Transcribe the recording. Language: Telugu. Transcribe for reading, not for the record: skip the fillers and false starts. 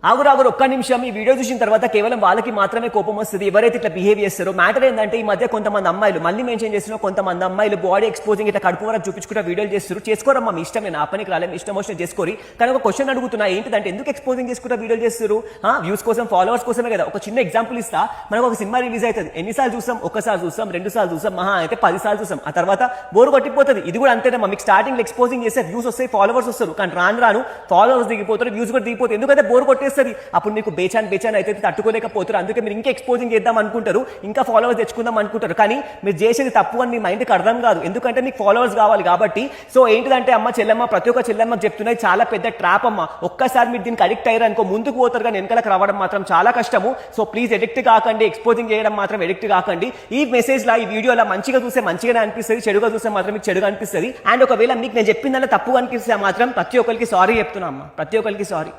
ఆగురాగురు ఒక్క నిమిషం ఈ వీడియో చూసిన తర్వాత కేవలం వాళ్ళకి మాత్రమే కోపం వస్తుంది ఎవరైతే ఇట్లా బిహేవ్ చేస్తారో. మ్యాటర్ ఏంటంటే ఈ మధ్య కొంతమంది అమ్మాయిలు మళ్ళీ మెన్షన్ చేస్తున్న కొంతమంది అమ్మాయిలు బాడీ ఎక్స్పోజింగ్ ఇట్లా కడుపు వరకు చూపించుకుంటే వీడియోలు చేస్తారు. చేసుకోరమ్మా మీ ఇష్టం, నేను ఆ పనికి రాలేదు, ఇష్టం వచ్చిన చేసుకోరి. కానీ ఒక క్వశ్చన్ అడుగుతున్నా, ఏంటిదంటే ఎందుకు ఎక్స్పోజింగ్ చేసుకుంటే వీడియోలు చేస్తారు? వ్యూస్ కోసం, ఫాలోవర్స్ కోసమే కదా. ఒక చిన్న ఎగ్జాంపుల్ ఇస్తా. మనకు ఒక సినిమా రిలీజ్ అవుతుంది, ఎన్నిసార్లు చూస్తాం? ఒకసారి చూస్తాం, 2 సార్లు చూస్తాం, మహా అయితే 10 సార్లు చూస్తాం. ఆ తర్వాత బోర్ కొట్టిపోతుంది. ఇది కూడా అంతేనమ్మా. మీకు స్టార్టింగ్ ఎక్స్పోజింగ్ చేస్తే వ్యూస్ వస్తాయి, ఫాలోవర్స్ వస్తారు. కానీ రాను రాను ఫాలోవర్స్ దిగిపోతారు, వ్యూస్ కూడా దిగిపోతాయి. ఎందుకంటే బోర్ కొట్టేస్తుంది. అప్పుడు మీకు బేచాన్ అయితే తట్టుకోలేకపోతారు. అందుకే మీరు ఇంకా ఎక్స్పోజింగ్ చేద్దాం అనుకుంటారు, ఇంకా ఫాలోవర్స్ తెచ్చుకుందాం అనుకుంటారు. కానీ మీరు చేసేది తప్పు అని మీ మైండ్కి అర్థం కాదు. ఎందుకంటే మీకు ఫాలోవర్స్ కావాలి కాబట్టి. సో ఏంటిదంటే అమ్మ చెల్లెమ్మ, ప్రతి ఒక్క చెల్లెమ్మకి చెప్తున్నాయి, చాలా పెద్ద ట్రాప్ అమ్మ. ఒక్కసారి మీరు దీనికి అడిక్ట్ అయ్యారు అనుకో ముందుకు పోతారు, కానీ వెనకాలకు రావడం మాత్రం చాలా కష్టము. సో ప్లీజ్ ఎడిక్ట్ కాకండి, ఎక్స్పోజింగ్ చేయడం మాత్రం ఎడిక్ట్ కాకండి. ఈ మెసేజ్ లా, ఈ వీడియోలో మంచిగా చూస్తే మంచిగానే అనిపిస్తుంది, చెడుగా చూస్తే మాత్రం మీకు చెడుగా అనిపిస్తుంది. అండ్ ఒకవేళ మీకు నేను చెప్పిందల్లా తప్పు అనిపిస్తే మాత్రం ప్రతి ఒక్కరికి సారీ చెప్తున్నా అమ్మ, ప్రతి ఒక్కరికి సారీ.